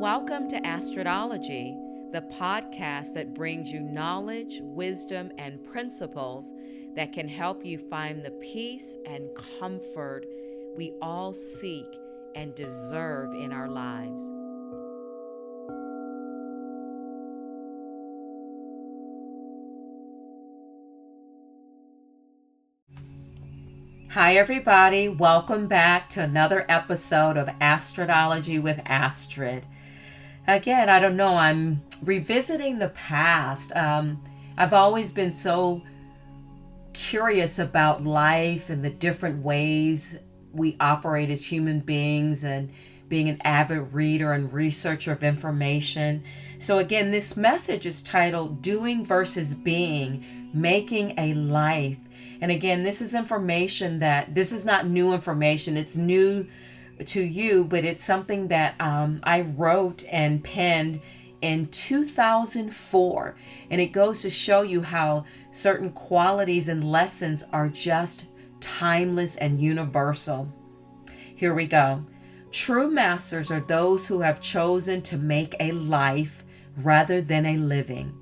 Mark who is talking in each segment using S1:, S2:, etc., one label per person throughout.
S1: Welcome to Astrodology, the podcast that brings you knowledge, wisdom, and principles that can help you find the peace and comfort we all seek and deserve in our lives. Hi, everybody. Welcome back to another episode of Astrodology with Astrid. Again, I don't know, I'm revisiting the past. I've always been so curious about life and the different ways we operate as human beings, and being an avid reader and researcher of information. So again, this message is titled Doing versus Being, Making a Life. And again, this is not new information. It's new to you, but it's something that I wrote and penned in 2004. And it goes to show you how certain qualities and lessons are just timeless and universal. Here we go. True masters are those who have chosen to make a life rather than a living.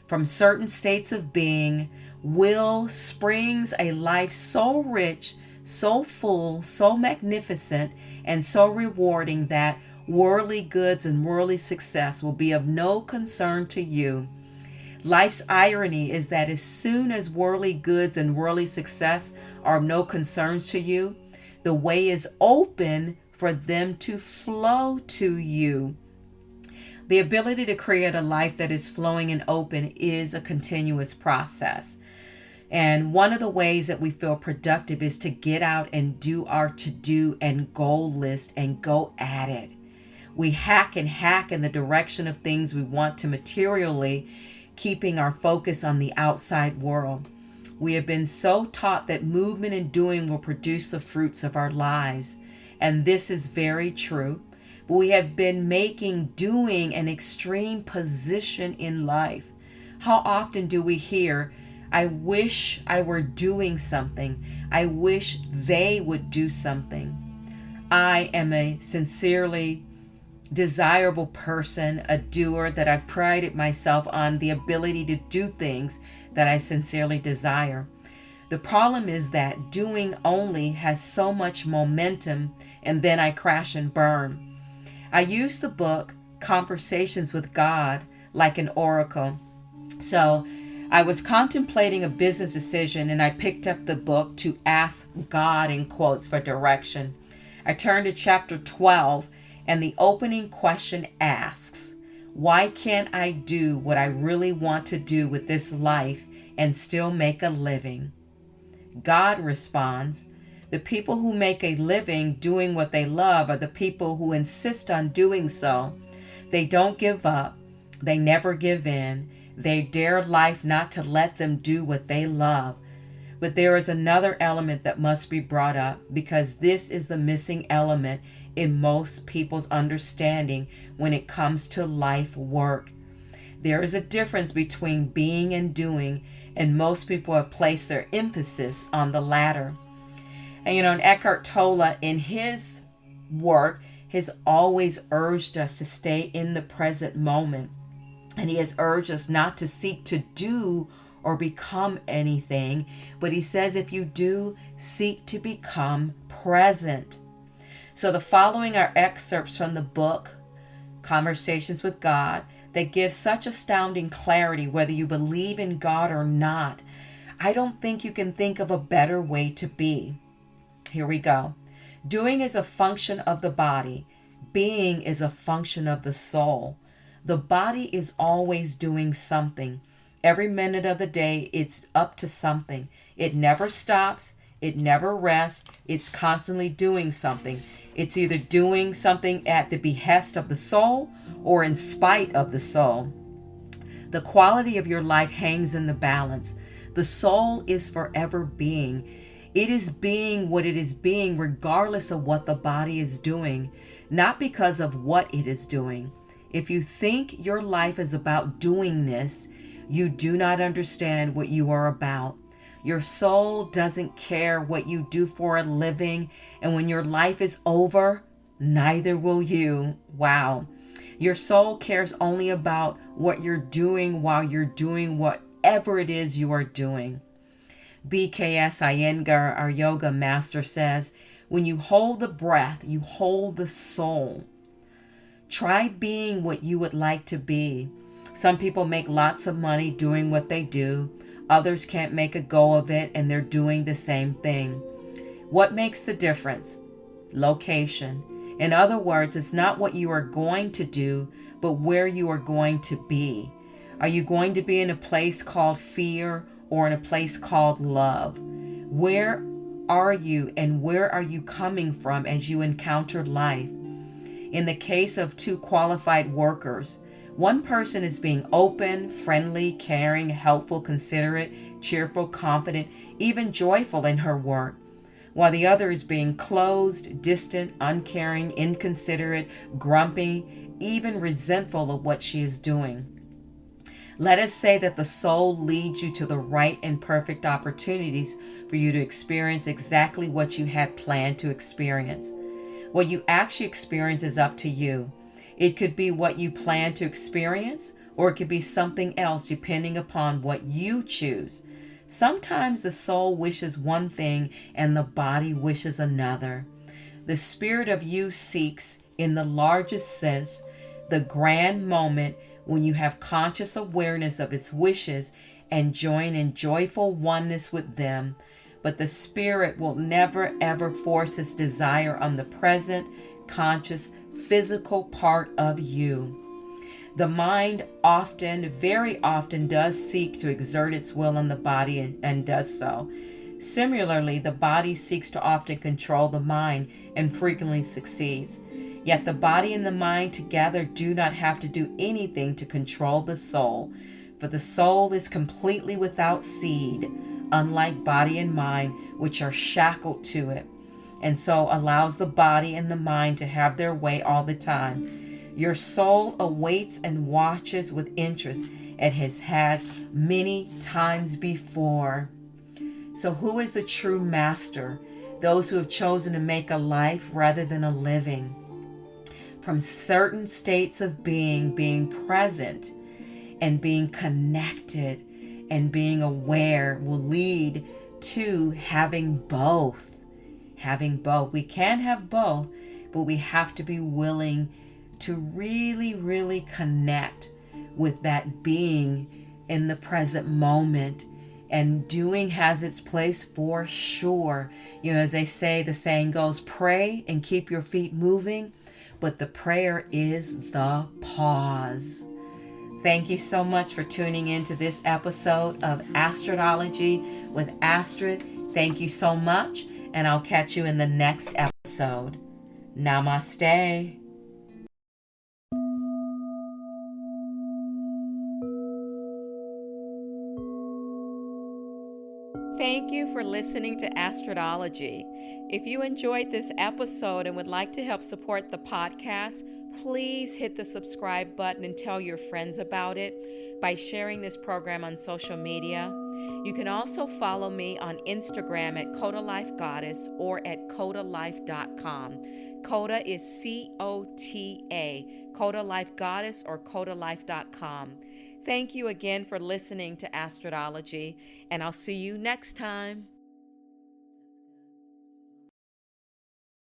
S1: From certain states of being, will springs a life so rich, so full, so magnificent, and so rewarding that worldly goods and worldly success will be of no concern to you. Life's irony is that as soon as worldly goods and worldly success are of no concerns to you, the way is open for them to flow to you. The ability to create a life that is flowing and open is a continuous process. And one of the ways that we feel productive is to get out and do our to-do and goal list and go at it. We hack in the direction of things we want to materially, keeping our focus on the outside world. We have been so taught that movement and doing will produce the fruits of our lives. And this is very true. But we have been making doing an extreme position in life. How often do we hear, I wish I were doing something. I wish they would do something. I am a sincerely desirable person, a doer, that I've prided myself on the ability to do things that I sincerely desire. The problem is that doing only has so much momentum, and then I crash and burn. I use the book Conversations with God like an oracle. So I was contemplating a business decision, and I picked up the book to ask God, in quotes, for direction. I turned to chapter 12, and the opening question asks, why can't I do what I really want to do with this life and still make a living? God responds, the people who make a living doing what they love are the people who insist on doing so. They don't give up. They never give in. They dare life not to let them do what they love. But there is another element that must be brought up, because this is the missing element in most people's understanding when it comes to life work. There is a difference between being and doing, and most people have placed their emphasis on the latter. And Eckhart Tolle, in his work, has always urged us to stay in the present moment. And he has urged us not to seek to do or become anything, but he says if you do, seek to become present. So the following are excerpts from the book, Conversations with God, that give such astounding clarity whether you believe in God or not. I don't think you can think of a better way to be. Here we go. Doing is a function of the body. Being is a function of the soul. The body is always doing something. Every minute of the day, it's up to something. It never stops. It never rests. It's constantly doing something. It's either doing something at the behest of the soul or in spite of the soul. The quality of your life hangs in the balance. The soul is forever being. It is being what it is being regardless of what the body is doing, not because of what it is doing. If you think your life is about doing this, you do not understand what you are about. Your soul doesn't care what you do for a living, and when your life is over, neither will you. Wow. Your soul cares only about what you're doing while you're doing whatever it is you are doing. BKS Iyengar, our yoga master, says, when you hold the breath, you hold the soul. Try being what you would like to be. Some people make lots of money doing what they do. Others can't make a go of it and they're doing the same thing. What makes the difference? Location. In other words, it's not what you are going to do, but where you are going to be. Are you going to be in a place called fear or in a place called love? Where are you and where are you coming from as you encounter life? In the case of two qualified workers, one person is being open, friendly, caring, helpful, considerate, cheerful, confident, even joyful in her work, while the other is being closed, distant, uncaring, inconsiderate, grumpy, even resentful of what she is doing. Let us say that the soul leads you to the right and perfect opportunities for you to experience exactly what you had planned to experience. What you actually experience is up to you. It could be what you plan to experience, or it could be something else depending upon what you choose. Sometimes the soul wishes one thing and the body wishes another. The spirit of you seeks, in the largest sense, the grand moment when you have conscious awareness of its wishes and join in joyful oneness with them. But the spirit will never ever force its desire on the present, conscious, physical part of you. The mind often, very often, does seek to exert its will on the body and does so. Similarly, the body seeks to often control the mind and frequently succeeds. Yet the body and the mind together do not have to do anything to control the soul, for the soul is completely without seed, unlike body and mind, which are shackled to it, and so allows the body and the mind to have their way all the time. Your soul awaits and watches with interest, and has many times before. So who is the true master? Those who have chosen to make a life rather than a living. From certain states of being present and being connected and being aware will lead to having both. Having both. We can have both, but we have to be willing to really, really connect with that being in the present moment. And doing has its place for sure. You know, as they say, the saying goes, pray and keep your feet moving, but the prayer is the pause. Thank you so much for tuning in to this episode of Astrodology with Astrid. Thank you so much, and I'll catch you in the next episode. Namaste. Thank you for listening to Astrodology. If you enjoyed this episode and would like to help support the podcast, please hit the subscribe button and tell your friends about it by sharing this program on social media. You can also follow me on Instagram at Coda Life Goddess or at codalife.com. Coda is C-O-T-A, Coda Life Goddess or codalife.com. Thank you again for listening to Astrodology, and I'll see you next time.